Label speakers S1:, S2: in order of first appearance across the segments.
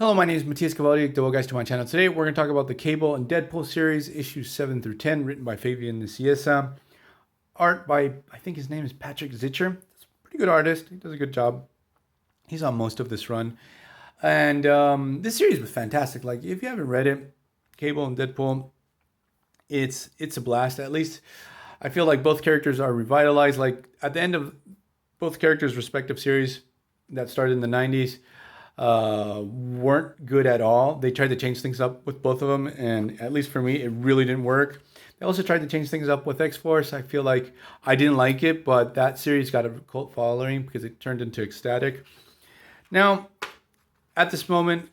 S1: Hello, my name is Matthias Cavalli. Welcome guys to my channel. Today we're going to talk about the Cable and Deadpool series, issues 7 through 10, written by Fabian Nicieza. Art by, I think his name is Patrick Zitscher. He's a pretty good artist. He does a good job. He's on most of this run. And this series was fantastic. Like, if you haven't read it, Cable and Deadpool, it's a blast. At least I feel like both characters are revitalized. Like, at the end of both characters' respective series that started in the 90s, weren't good at all. They tried to change things up with both of them, and at least for me, it really didn't work. They also tried to change things up with X-Force. I feel like I didn't like it, but that series got a cult following because it turned into Ecstatic. Now, at this moment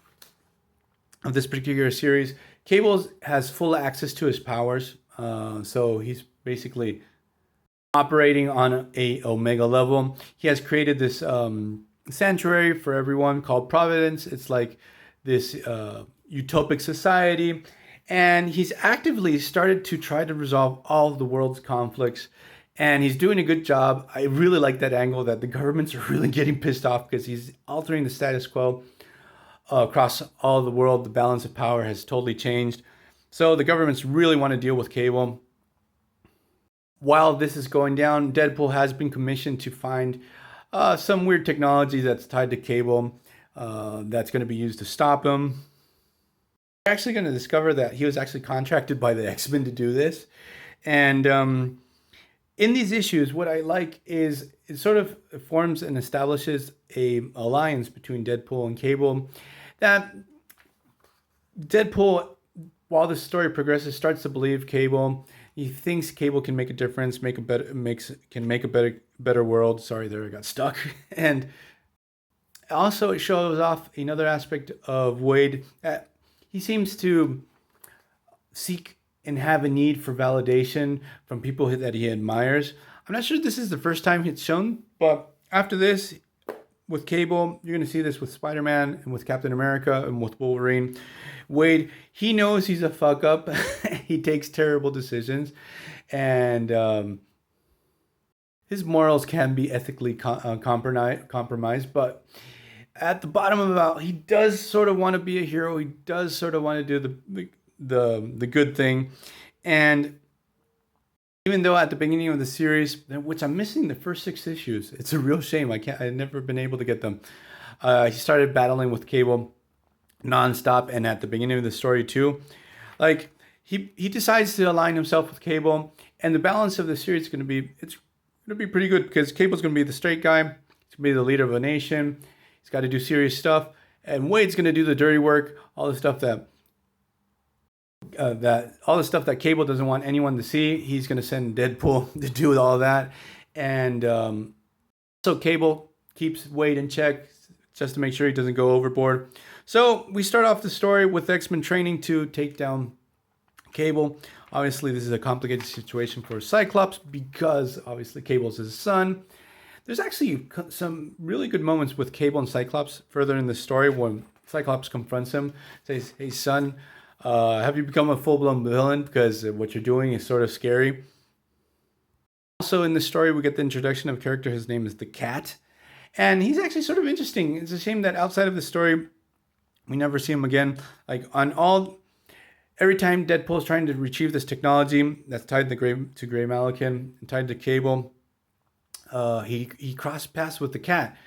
S1: of this particular series, Cable has full access to his powers. So he's basically operating on a Omega level. He has created this sanctuary for everyone called Providence. It's like this utopic society, and he's actively started to try to resolve all of the world's conflicts, and he's doing a good job. I really like that angle that the governments are really getting pissed off because he's altering the status quo across all of the world. The balance of power has totally changed, so the governments really want to deal with Cable. While this is going down, Deadpool has been commissioned to find some weird technology that's tied to Cable that's going to be used to stop him. We're actually going to discover that he was actually contracted by the X-Men to do this. And in these issues, what I like is it sort of forms and establishes a alliance between Deadpool and Cable. That Deadpool, while the story progresses, starts to believe Cable. He thinks Cable can make a difference, can make a better world. Sorry, there I got stuck. And also it shows off another aspect of Wade. He seems to seek and have a need for validation from people that he admires. I'm not sure this is the first time it's shown, but after this, with Cable, you're going to see this with Spider-Man and with Captain America and with Wolverine. Wade, he knows he's a fuck up. He takes terrible decisions, and his morals can be ethically compromised. But at the bottom of it all, he does sort of want to be a hero. He does sort of want to do the good thing, and even though at the beginning of the series, which I'm missing the first 6 issues, it's a real shame. I've never been able to get them. He started battling with Cable nonstop, and at the beginning of the story too, like he decides to align himself with Cable, and the balance of the series is going to be pretty good because Cable's going to be the straight guy. He's going to be the leader of a nation. He's got to do serious stuff, and Wade's going to do the dirty work, all the stuff that Cable doesn't want anyone to see. He's going to send Deadpool to do all that, and so Cable keeps Wade in check just to make sure he doesn't go overboard. So we start off the story with X-Men training to take down Cable. Obviously, this is a complicated situation for Cyclops because obviously Cable's his son. There's actually some really good moments with Cable and Cyclops further in the story when Cyclops confronts him, says, "Hey son, have you become a full-blown villain? Because what you're doing is sort of scary." Also in this story, we get the introduction of a character. His name is the Cat, and he's actually sort of interesting. It's a shame that outside of the story, we never see him again. Like every time Deadpool is trying to retrieve this technology that's tied to Gray Malakin and tied to Cable, he crossed paths with the Cat,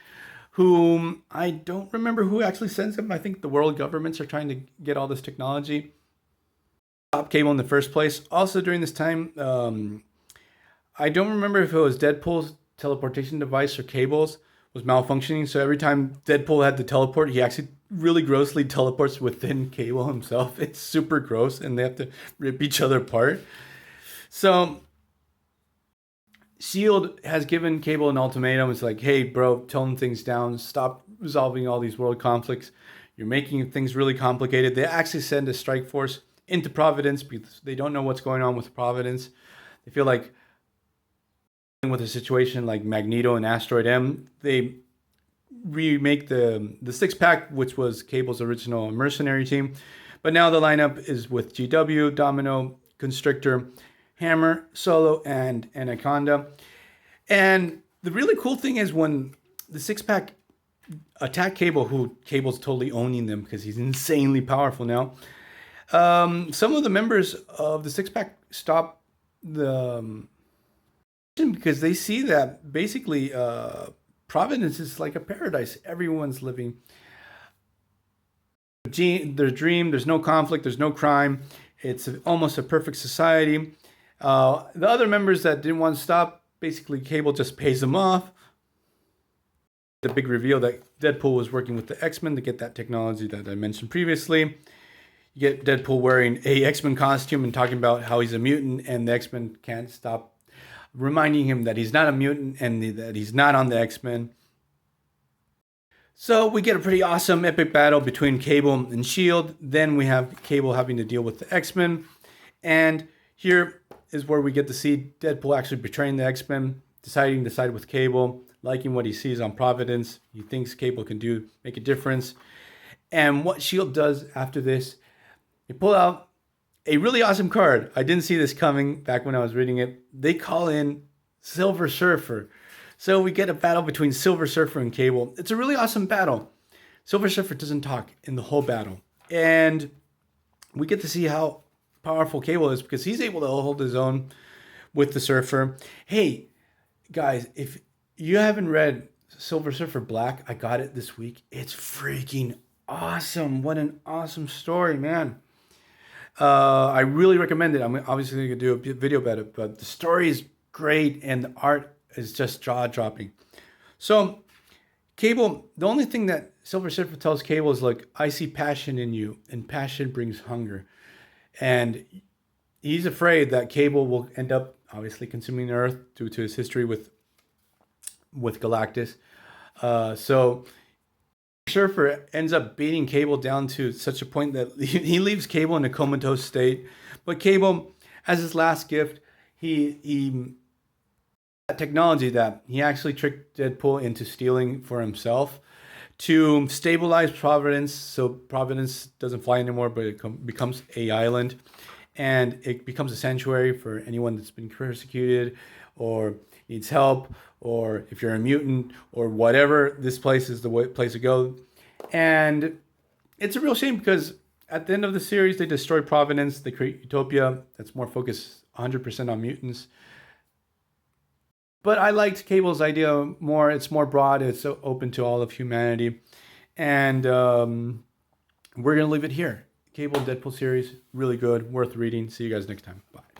S1: whom I don't remember who actually sends him. I think the world governments are trying to get all this technology, stop Cable in the first place. Also during this time, I don't remember if it was Deadpool's teleportation device or Cable's was malfunctioning. So every time Deadpool had to teleport, he actually really grossly teleports within Cable himself. It's super gross, and they have to rip each other apart. So S.H.I.E.L.D. has given Cable an ultimatum. It's like, hey, bro, tone things down. Stop resolving all these world conflicts. You're making things really complicated. They actually send a strike force into Providence because they don't know what's going on with Providence. They feel like with a situation like Magneto and Asteroid M, they remake the six-pack, which was Cable's original mercenary team. But now the lineup is with GW, Domino, Constrictor, Hammer, Solo, and Anaconda. And the really cool thing is when the six-pack attack Cable, who Cable's totally owning them because he's insanely powerful now. Some of the members of the Six Pack stop the because they see that basically Providence is like a paradise. Everyone's living their dream. There's no conflict. There's no crime. It's almost a perfect society. The other members that didn't want to stop, basically Cable just pays them off. The big reveal that Deadpool was working with the X-Men to get that technology that I mentioned previously. You get Deadpool wearing a X-Men costume and talking about how he's a mutant, and the X-Men can't stop reminding him that he's not a mutant and that he's not on the X-Men. So we get a pretty awesome epic battle between Cable and S.H.I.E.L.D. Then we have Cable having to deal with the X-Men. And here is where we get to see Deadpool actually betraying the X-Men, deciding to side with Cable, liking what he sees on Providence. He thinks Cable can make a difference. And what S.H.I.E.L.D. does after this, they pull out a really awesome card. I didn't see this coming back when I was reading it. They call in Silver Surfer. So we get a battle between Silver Surfer and Cable. It's a really awesome battle. Silver Surfer doesn't talk in the whole battle. And we get to see how powerful Cable is because he's able to hold his own with the Surfer. Hey, guys, if you haven't read Silver Surfer Black, I got it this week. It's freaking awesome. What an awesome story, man. I really recommend it. I'm obviously going to do a video about it, but the story is great and the art is just jaw-dropping. So Cable, the only thing that Silver Surfer tells Cable is, like, I see passion in you, and passion brings hunger. And he's afraid that Cable will end up obviously consuming the Earth due to his history with Galactus. So Surfer ends up beating Cable down to such a point that he leaves Cable in a comatose state. But Cable, as his last gift, he technology that he actually tricked Deadpool into stealing for himself to stabilize Providence, so Providence doesn't fly anymore, but it becomes a island, and it becomes a sanctuary for anyone that's been persecuted or needs help, or if you're a mutant or whatever, this place is the place to go. And it's a real shame because at the end of the series, they destroy Providence, they create Utopia that's more focused 100% on mutants. But I liked Cable's idea more. It's more broad. It's open to all of humanity. And we're going to leave it here. Cable Deadpool series, really good, worth reading. See you guys next time. Bye.